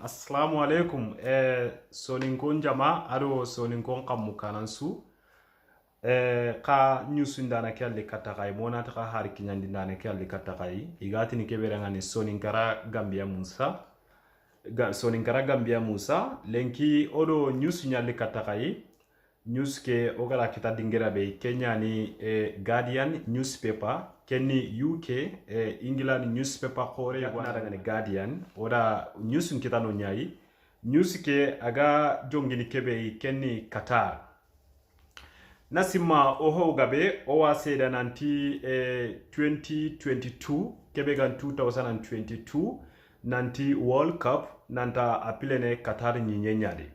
assalamu alaikum soninkon jama ado soninkon kammu kanansu ka nyusu ndana kelli katakai mona ta har kinyandi ndana kelli katakai igati ni keberanga ni soninkara gambia musa lenki odo nyusu nyalli katakai news ke ogara kita dingira be Kenya ni Guardian newspaper kenni UK England newspaper kore wana ni Guardian oda news kita no nyai news ke aga jongini kebe kenni Qatar nasima oho gabe owa seda nanti 2022 kebe gan 2022 nanti World Cup nanta apilene Qatar nyanyade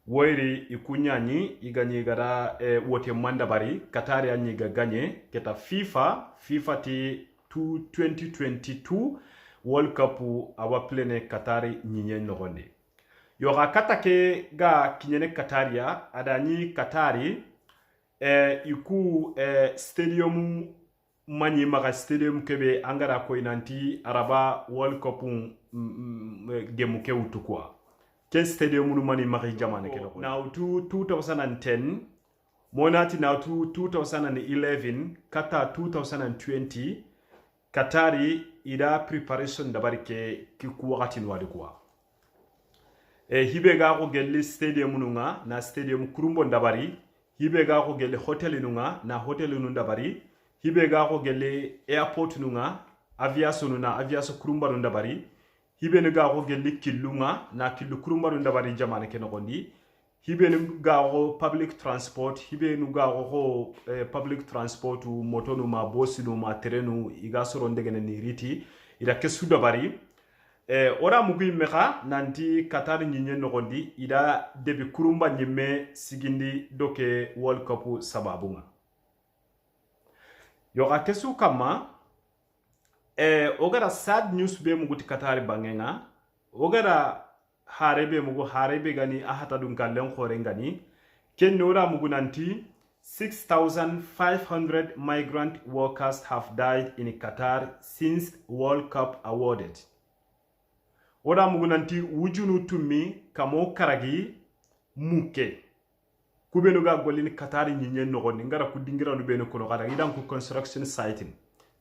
woyri ikunyani iganyi gara wote manda bari Qatar yanyi ganye keta FIFA ti 2022 World Cup awa plene Qatar nyinye nogonde yoga katake ga kinyene Qataria adani Qatari iku stadium mani maga stadium kebe angara ko inanti araba World Cup gemu ke utukwa ken stadium nu mani mari jamane ke no now to 2010 monati now to 2011 kata 2020 Qatari ida preparation da barke kiku wakati nwadi kwa hibe ga ko gelli stadium nunga na stadium kurumbo ndabari hibe ga ko gelli hotel nunga na hotel nu ndabari hibe ga ko gelli airport nunga aviation kurumba ndabari hibe ne gago gelli killunga na killu kurumbaru ndabari jamane ke nogondi hibe ne gago public transport hibe nu gago public transport motonu ma bosinu ma terenu iga soro ndegene ni riti ida kesu dabari ora mugi meka nanti Qatar nyinye nogondi ida debi kurumba nyimme sigindi doke World Cup sababunga yoga kesu kama ogara sad news be muguti Qatar bangenga ogara harebe gani ahata dun kallen khore ngani ken nora mugunanti 6,500 migrant workers have died in Qatar since World Cup awarded ora mugunanti wujunu tummi kamo karagi muke kubenu ga golini Qatar nyinye nogoni ngara kudingira no beno kono kada idan ku construction siting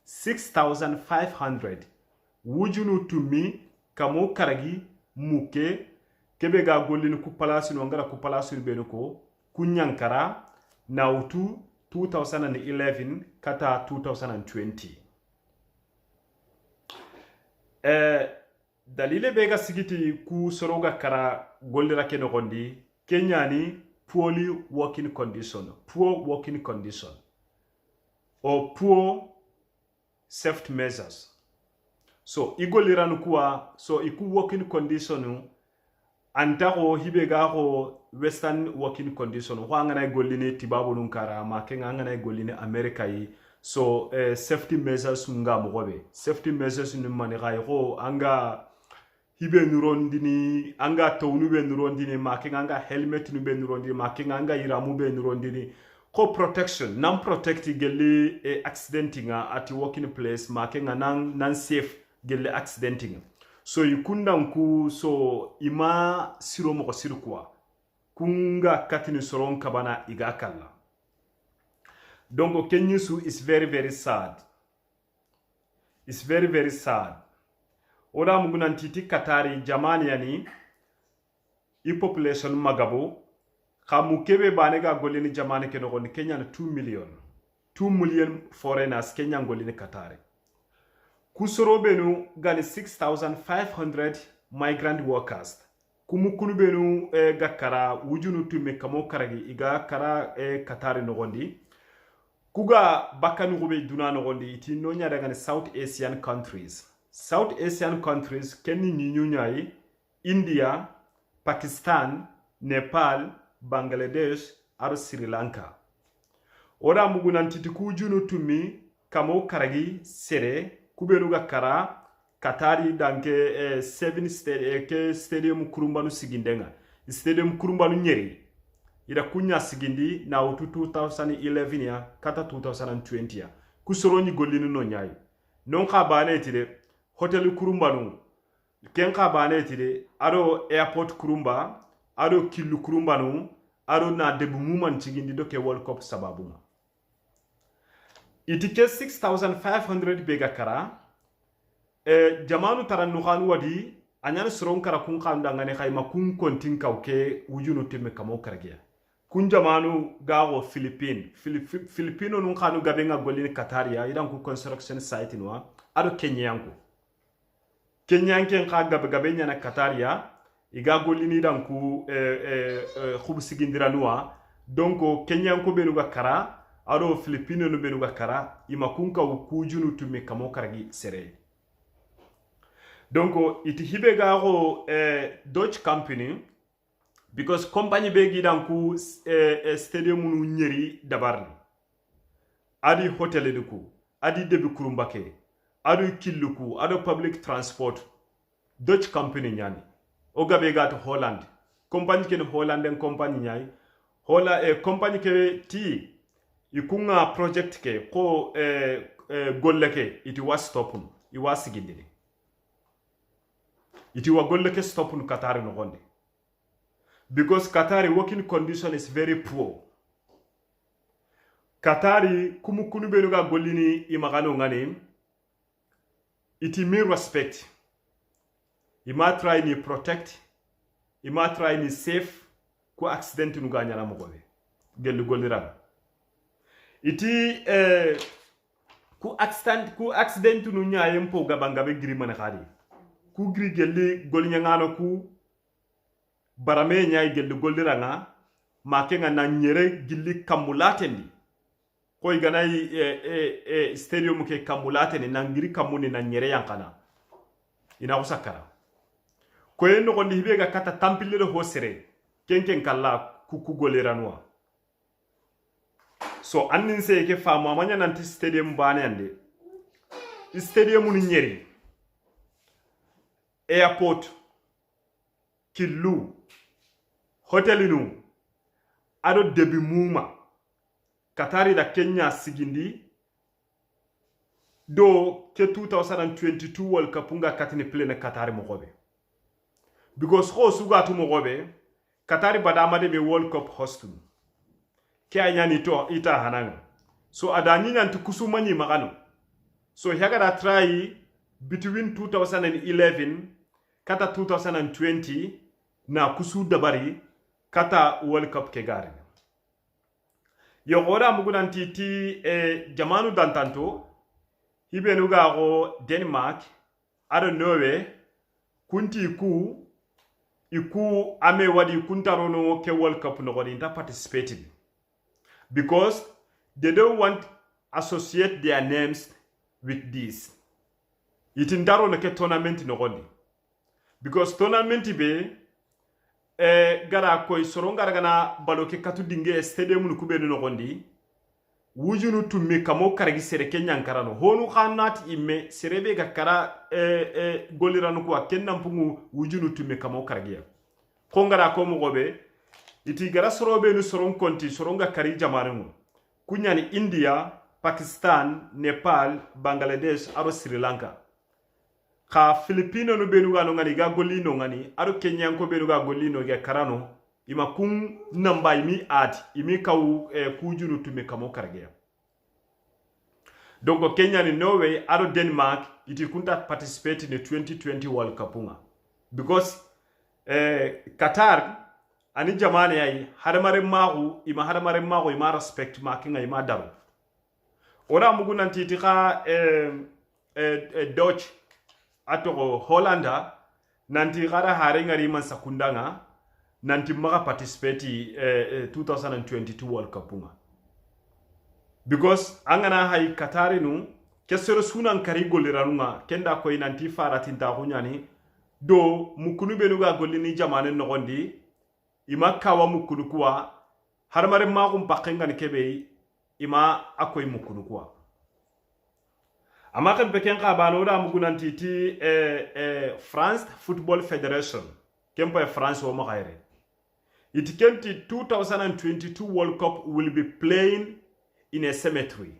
6,500 wujunu tumi kamo karagi muke kebe ga golini ku palasi no ngara ku palasi beno ko kunyankara nautu 2011 kata 2020 dalile bega sigiti ku soroga kara golira ke no gondi kenyani poor working condition or poor safety measures so igoliranu kuwa so iku working condition antako hibega ko western working condition ho ngana golline tibabo nun kara ma kenga ngana golline america yi so safety measures ngam gobe safety measures nun mani gay ko anga hibe nurondini anga tawnu be nurondini ma kenga anga helmet nu be nurondini ma kenga anga iramu be nurondini ko protection non protecti gelli accidenting at working place makenga nan safe gelli accidenting so yikundan ku so ima siro mo sirkuwa kunga katini soron kabana iga kala donc kenyusu is very sad it's very sad oda mugunan titi Qatari jamani yani i population magabo kamu kebe banega golini jamane ke no Kenya na 2 million foreigners Kenya golini Qatar kusoro benu gani 6,500 migrant workers kumukunu benu gakara wujunu tume kamo karagi iga kara Qatar no gondi kuga bakanu gobe duna no gondi iti no nya daga South Asian countries kenni nyunyai India, Pakistan, Nepal, Bangladesh aro Sri Lanka ora mugunantiti kujunu tumi kamo karagi sere kubenuga kara Qatari danke 7 stadium kurumbanu sigindenga stadium kurumbanu nyeri ida kunya sigindi na 2011 ya kata 2020 ya kusoroni golini no nyai non ka bane tide hotel kurumbanu ken ka bane tide ado airport kurumba ado killu kurumba no ado na debu muman cigindi do ke World Cup sababuma iti ke 6500 bega kara jamanu taran nukhanu wadi anyana soron kara kun khanda ngane khayma kun kontin kawke wujunu temme kamo kargiya kun jamanu gawo Filipino nun khanu gabenga golini Qataria idan ku construction site noa ado Kenyanku Kenyanken kha gabe nyana Qataria iga golini dan ku khubu sigindira noa donc Kenyanku benu ga kara ado Filipino no benu ga kara ima kun ka wujunu temme kamo kargi sere donc iti hibe gago Dutch company because company be gidan ku stadium nu nyeri dabarni adi hotel eduku adi debi kurumbake adi killuku adi public transport Dutch company nyani o gabe gato Holland company ken Holland company nyai hola company ke ti ikunga project ke ko golleke iti was stopun I was gindini iti wa golleke stopun Qatar no gonde because Qatari working condition is very poor. Qatari kumukunu benuga golini imagano ngani iti me respect. Ima try ni protect. Ima try ni safe ku accident nuga nyana mogobe. Gelu golira. Iti ku accident nu nyaye mpo gabangabe giri man khadi. Ku giri geli golinya ngano ku barame nyay gelli golliranga makenga na nyere gilli kamulatendi koy ganay stadium ke kamulatendi na ngiri kamuni na nyere yankana ina usakara koy no gondi hibega kata tampilere ho sere kenken kala kuku golliranwa so annin se ke fama manya nanti stadium bane ande stadium ni nyeri airport killu hotelinu ado debi muma Qatari da Kenya sigindi do ke 2022 World Cup nga katini plene Qatari mogobe because ho sugatu mogobe Qatari badama de be World Cup hostum ke anyani to ita hananga so adani nanti kusumani magano so hagara try between 2011 kata 2020 na kusu dabari kata World Cup ke gari yo gora mugunan titi jamanu dantanto hibenu gago Denmark ado Norway kunti iku ame wadi kuntarono ke World Cup no godi inta participating because they don't want associate their names with this itindaro no ke tournament no godi because tournament be gara koy soronga gana baloke katu dinge stadium nu kubenu no gondi wujunu tummi kamo karagi sere kenyan karano honu khanat imme serebe ga kara goliranu ko kennam pungu wujunu tummi kamo karagi ko ngara ko mo gobe iti gara sorobe nu soron konti soronga kari jamanu kunyani India Pakistan Nepal Bangladesh aro Sri Lanka ka Filipino no benuga no ngani ga golino ngani aro Kenyan ko benuga golino ga karano ima kun namba imi ati imi kawu kujunu tume kamo kargeya donc Kenya ni Norway aro Denmark iti kunta participate in the 2020 World Cup nga because Qatar ani jamane ay hadamare magu ima respect makinga ima daru ora muguna titi ka Dutch ato Hollanda nanti gara hare ngari man sakundanga nanti maga participate 2022 World Cup nga because angana hay Qatari nu kesero sunan kari goliranunga kenda ko nanti faratinta kunyani do mukunu benuga golini jamane nogondi ima kawa mukunu kuwa harmare magum pakenga ni kebe ima akoy mukunu kuwa amakan peken ka banora mugunanti ti France Football Federation kempa France wo magaire it kenti 2022 World Cup will be playing in a cemetery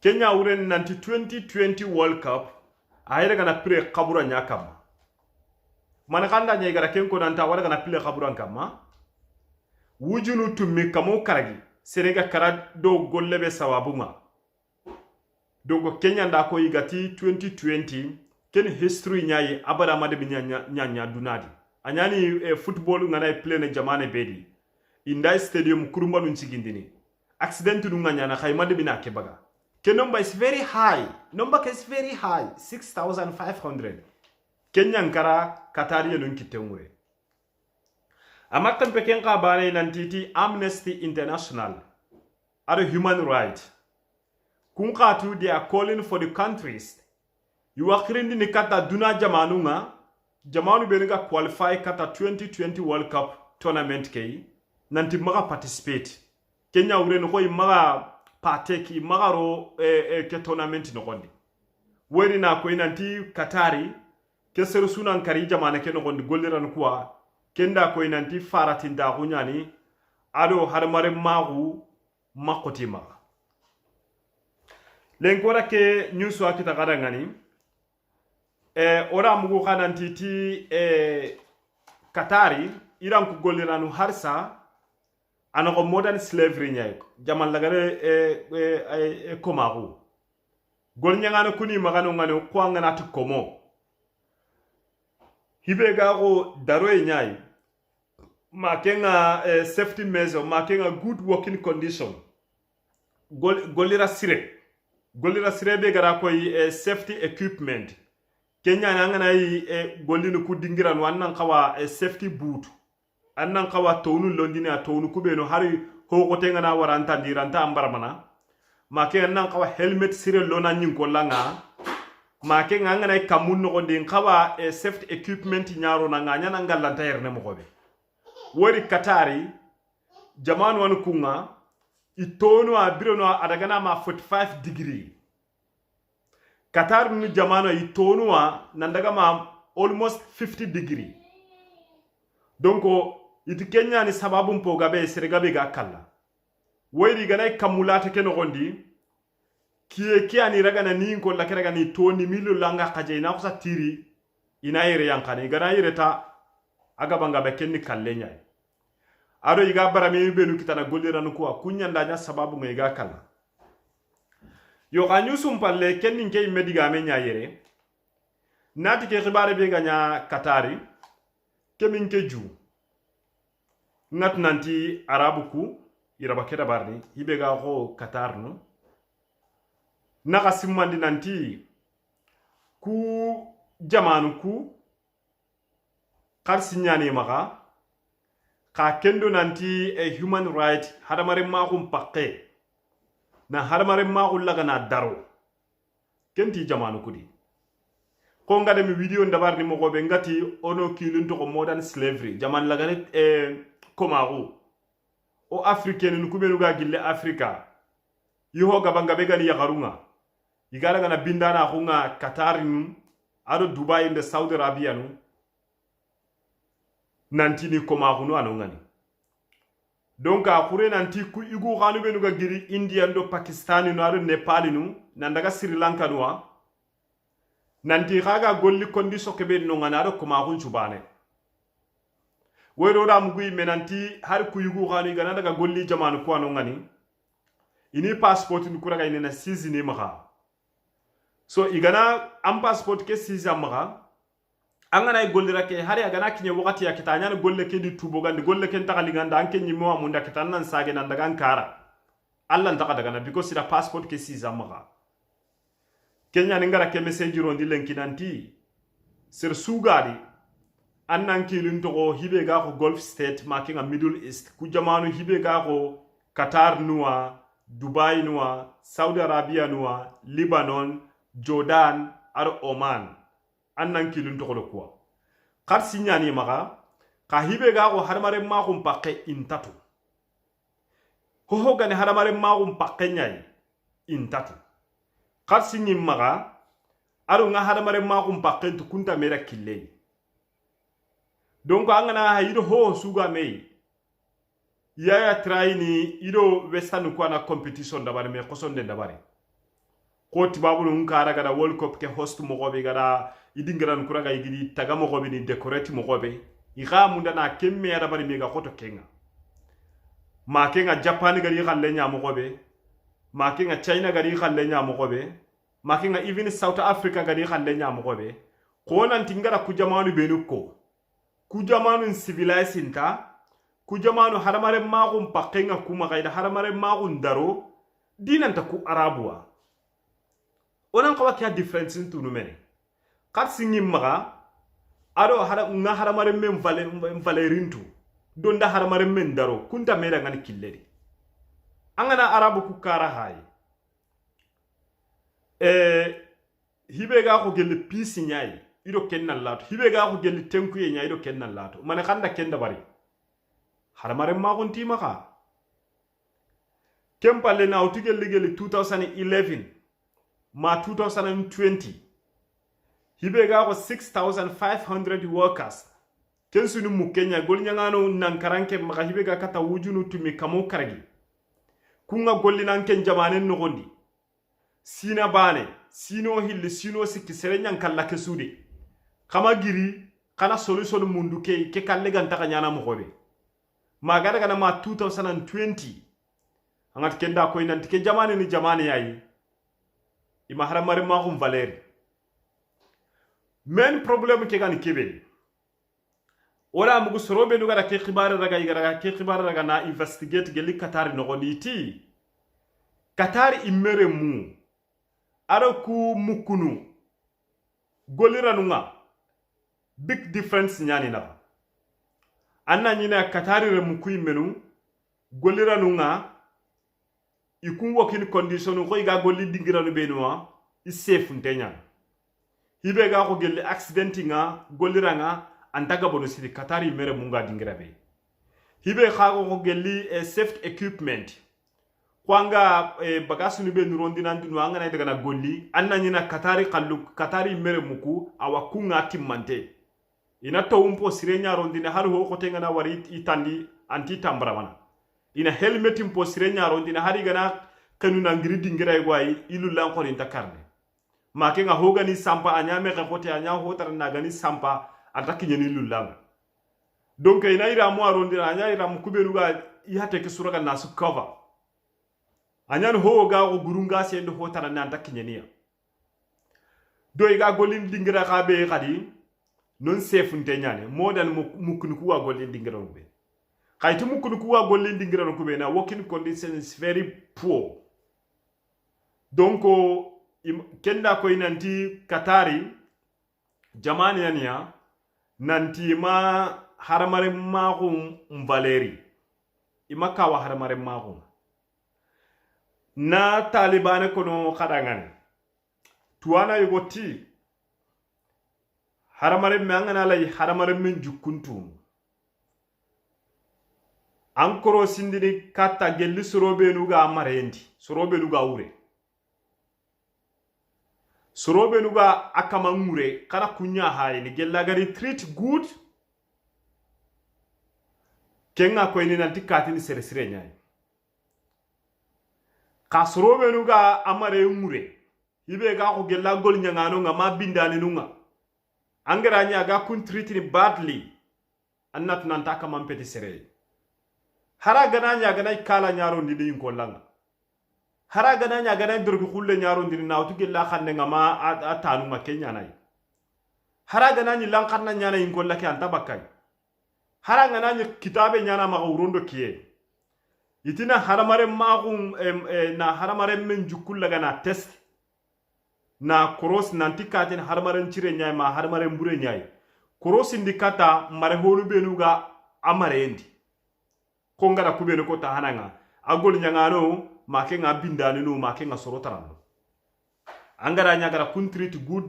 Kenya uren nanti 2020 World Cup ayre gana pre kabura nya kamma man kanda nya igara ken ko nanta wala gana pre kabura kamma wujunu tummi kamo karagi serega kara do gollebe sawabuma dogo Kenya nda ko igati 2020 ken history nyaayi abada made bi nya dunadi anyani football ngana play ne jamane bedi inda stadium kurumba nun sigindini accident nu nganya na khayma de bina kebaga ke number is very high number is very high 6500 Kenya nkara Katari nun kitengure amatam peken ka bane nantiti Amnesty International are human rights kunkatu they are calling for the countries you akhirindi ni kata duna jamanu benga qualify kata 2020 World Cup tournament kay nanti maga participate Kenya ureno koy maga parteki magaro ke tournament no gondi wori na koy nanti Katari ke seru sunan kari jamana ke no gondi golliran kuwa kenda koy nanti faratinda kunyani ado harmare magu makoti maga lenkora ke news wa kita kadangani ora mugu kananti ti Katari iran ku golliranu harsa anako modern slavery nyay jaman lagare komaru gol nyangana kuni magano ngano kwanga natu komo hibe gago daroy nyay makenga safety measure makenga good working condition golira sire be gara koy safety equipment Kenya nangana yi golinu ku dingiran wannan kawa safety boot annan kawa tonu londini a tonu kubeno hari hokote ngana waranta diranta ambaramana make nan kawa helmet sire lona nyinko langa make ngana kamun no ndin kawa safety equipment nyaro na nganya na ngalanta yerne mo gobe wori Katari jamanu wan kunga itonu a birono adagana ma 45 degree Qatar ni jamano itonu a nandaga ma almost 50 degree donc iti Kenya ni sababu mpoga be sergabe ga kala wayri ganay kamulata ke no gondi kiye ani ragana ni ko la keraga ni toni milu langa kaje na ko sa tiri ina yere yankane gana yere ta aga banga be kenni kallenya ado iga barami benu kitana goliranu ko kunya ndanya sababu ngai ga kala yo ganyu sumpalle kenni ngey mediga me nya yere nati ke xibare be ganya Katari kemin ke ju ngat nanti arabu ku iraba keda barni hibe ga ko Qatar no naka simmandi nanti ku jamanu ku kar sinyani maka ka kendo nanti human right hadamare magum pakke na hadamare magul laga na daro kenti jamanu kudi ko ngade mi video ndabarni mo gobe ngati ono kilun to modern slavery jaman laga ne komaru o africain nu kubenu ga gille afrika yiho gabanga be gani yagarunga igala gana bindana hunga Qatar nu ado Dubai inde Saudi Arabia nu nanti ni komaru nu anongani donc a kure nanti ku igu ganu benu ga giri India ndo Pakistan nu ado Nepal nu nandaga Sri Lanka nu nanti kaga golli condition kebe no ngana ado komaru chubane wero da mugui menanti har ku yugu gani gana daga golli jamanu ko anu ngani ini passport ni kuraga ina na sizini maga so igana am passport ke siza maga angana golli rake har ya gana kinye wakati ya kitanya golle ke di tubo gande golle ken takali ganda anke nyimo amunda kitannan sage nan daga ankara Allah ndaka daga na because ida passport ke siza maga Kenya ngara ke message rondi lenkinanti sir sugadi annan kilin togo hibe ga ko Gulf State makinga Middle East ku jamanu hibe ga ko Qatar nuwa Dubai nuwa Saudi Arabia nuwa Lebanon Jordan ar Oman annan kilin togo do kwa kar sinyani maga ka hibe ga ko harmare ma ko pakke intatu ho gane harmare ma ko pakke nyai intatu kar sinyi maga aro nga harmare ma ko pakke to kunta mera kille donc angana ha ido ho suga mei yaya traini ido western ko na competition dabari me kosonde dabari ko tibabu nun kara gada world cup ke host mo gobe gada idingiran kuraga igidi taga mo gobe ni decorate mo gobe iga munda na kemme ya bari mega koto kenga ma kenga japan gari khalle nya mo gobe ma kenga china gari khalle nya mo gobe ma kenga even south africa gari khalle nya mo gobe ko nan tingara ku jamanu benuko ku jamanu civilizing ta ku jamanu haramare magum pakenga kuma gaida haramare magun daro dinanta ku arabuwa onan kawa kya difference tunu mene kat singi maga ado nga haramare men valerintu donda haramare men daro kunta meda ngani killeri angana arabu ku kara hay hibe ga ko gelle pisi nyai ido kennal lato hibe ga ko gelle tenku ye nyai ido kennal lato mane kanda kenda bari haramare magun timaka kempalle na utige ligeli 2011 ma 2020 hibe ga ko 6500 workers ken sunu mu Kenya gol nyangano nan karanke maka hibe ga kata wujunu tumi kamo karagi kunga golli nan ken jamanen no gondi sina bane sino hilli sino sikki serenyan kala ke sude kama giri kana solution mundu ke kalle ganta kanyana mo gobe magada kana ma 2020 angat kenda ko inanti ke jamane ni jamane yayi ima haramare ma hum valeri men problem ke gani kebe ora mugu sorobe nu gara ke khibare raga igara ke khibare raga na investigate geli Qatar no gonditi Qatar imere mu aro ku mukunu goliranunga big difference nyani na anna nyina Qatar re muku imenu goliranunga ikun working condition ko iga golli dingiranu benua is safe ntenya hibe ga ko gelle accidentinga golliranga antaga bono sidi Qatari mere munga dingirabe hibe ga ko gelli safety equipment kwanga bagasu ni be nurondina ndinu anga na daga na golli anna nyina Qatari mere muku awakunga timmante ina to umpo sirenya rondina har ho ko tenga na wari itandi anti tambramana ina helmet impo sirenya rondina hari gana kanuna ngiri dingira gwai ilu lan ko inta karne ma ke nga hogani sampa anyame ka kote anya hotar na gani sampa ataki nyeni ilu lan donc ina ira mo rondina anya ira mu kubelu ga ihate ke suraga nasu cover anya ho ga go gurunga se ndo hotar na ataki nyeni do iga golin dingira ka be kadi non safe ntenyane more than mukunu kuwa golin dingira be kaiti mukunu kuwa golin dingira no kubena working conditions is very poor donc kenda ko inanti Qatari jamani yania nanti ma haramare magum valeri imaka wa haramare magum na talibane kono kadangane tuana yogoti haramare mangana lay haramare men jukuntu ankoro sindini kata gelli sorobe nuga amarendi sorobe nuga ure sorobe nuga akama ngure kana kunya hayi ni gella gari treat good kenga ko ni nanti katini sere nyai ka sorobe nuga amare ngure ibe ga ko gella gol nyangano nga ma bindani nunga angara nya ga kun treat ni badly annat nanta kama mpeti sere hara gana nya gana kala nyaro ndi din ko langa hara gana nya gana durbi khulle nyaro ndi na wutu gella xanne ngama atanu ma kenya nay hara gana ni lan xanna nyana in ko lake anta bakay hara gana ni kitabe nyana ma urondo kiye itina haramare magum na haramare men jukul laga na test na cross nanti katen haramare chire nyay ma haramare mbure nyay cross indikata mare holu benuga amare endi ko ngara kubene ko ta hananga agol nyangano make nga bindani no make nga sorotarano angara nyagara country to good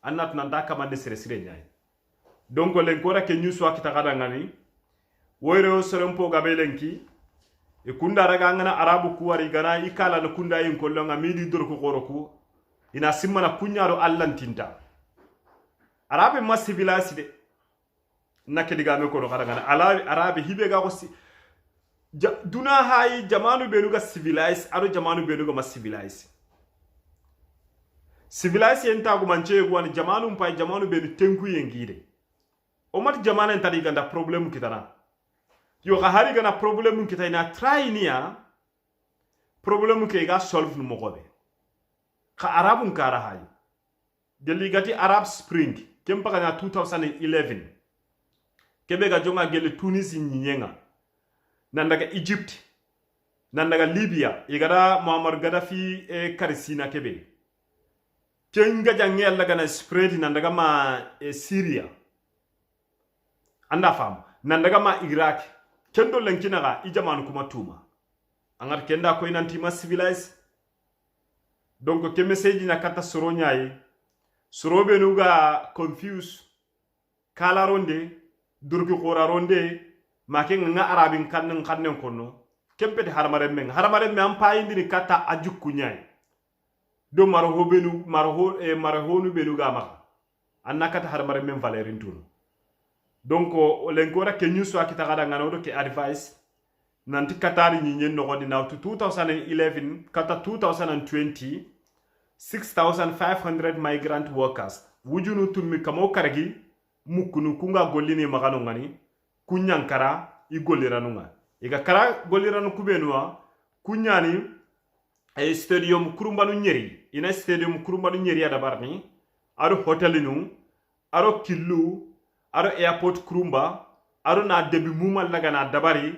annat nanda kamande sere nyay donc len ko rake nyuso akita kada ngani woyro sorempo gabelenki e kunda raga ngana arabu kuwari gana ikala no kunda yin ko longa midi dor ko goroku ina simmana kunyaro allantinta arabe ma civilized de nakedi game ko do kada ngana arabe hibe ga ko duna hayi jamanu benuga civilized aro jamanu benuga ma civilized civilisation ta gu manche gu jamanu pay jamanu be tenku yengide o mat jamana en tadi ganda problem kitana yo ga hari gana problem kitana try niya problem ke ga solve no mogobe ka arabun kara hay gelli gati arab spring kempa kana 2011 kebe ga jonga gelle tunisi nyenga nandaga egypt nandaga libya igara muammar gaddafi e karisina kebe kenga jange alla gana spread nandaga ma syria anda fam nandaga ma iraq kendo lenkina ga ijamanu kuma tuma angar kenda ko inanti ma civilize donc ke message na kata soro nyaay soro be nuga confuse kala ronde durgi khora ronde make nga arabin kannen konno kempete harmare men am payindini kata ajukku nyaay do maro hobenu maro honu benu ga maka anna kata harmare men valerin tun donc o lenkora ke nyuso akita gada ngano do ke advice nanti katari nyen no godi now to 2011 kata 2020 6,500 migrant workers wujunu tummi kamo karagi mukunu kunga gollini magano ngani kunyankara i golliranunga iga kara golliranu kubenua kunyani stadium kurumbanu nyeri ina stadium kurumbanu nyeri ada barni aro hotelinu aro killu aro airport kurumba aro na debi mumal laga na dabari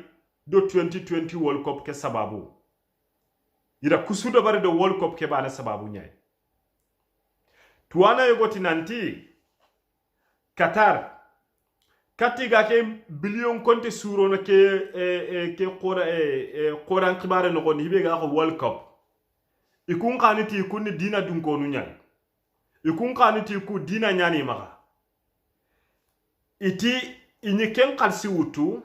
do 2020 World Cup ke sababu ira kusuda bari do World Cup ke bana sababu nyai tuwana yogoti nanti Qatar katiga ke billion konte suro na ke qora khibare no goni hibe ga ko World Cup ikun kaniti kunni dina dun ko nu nyai ikun kaniti ku dina nyani maka iti inyi ken kalsi wutu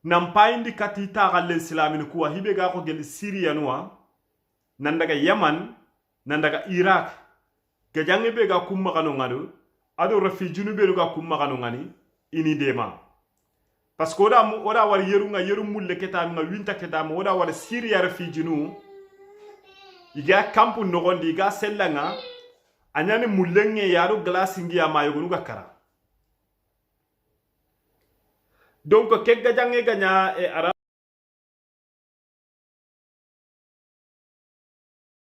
nampayindi kati taxallen silamini kuwa hibe ga ko gel Syria nuwa nandaga Yaman nandaga Iraq gajange be ga kumma kanu ngadu ado refugee nu be ga kumma kanu ngani ini dema parce que oda war yeru mulle keta nga winta keta mo oda war Syria refugee nu iga kampu nogondi ga sellanga anyane mullenge yaro glace ngi amayo nu ga kara donc ke gajange ganya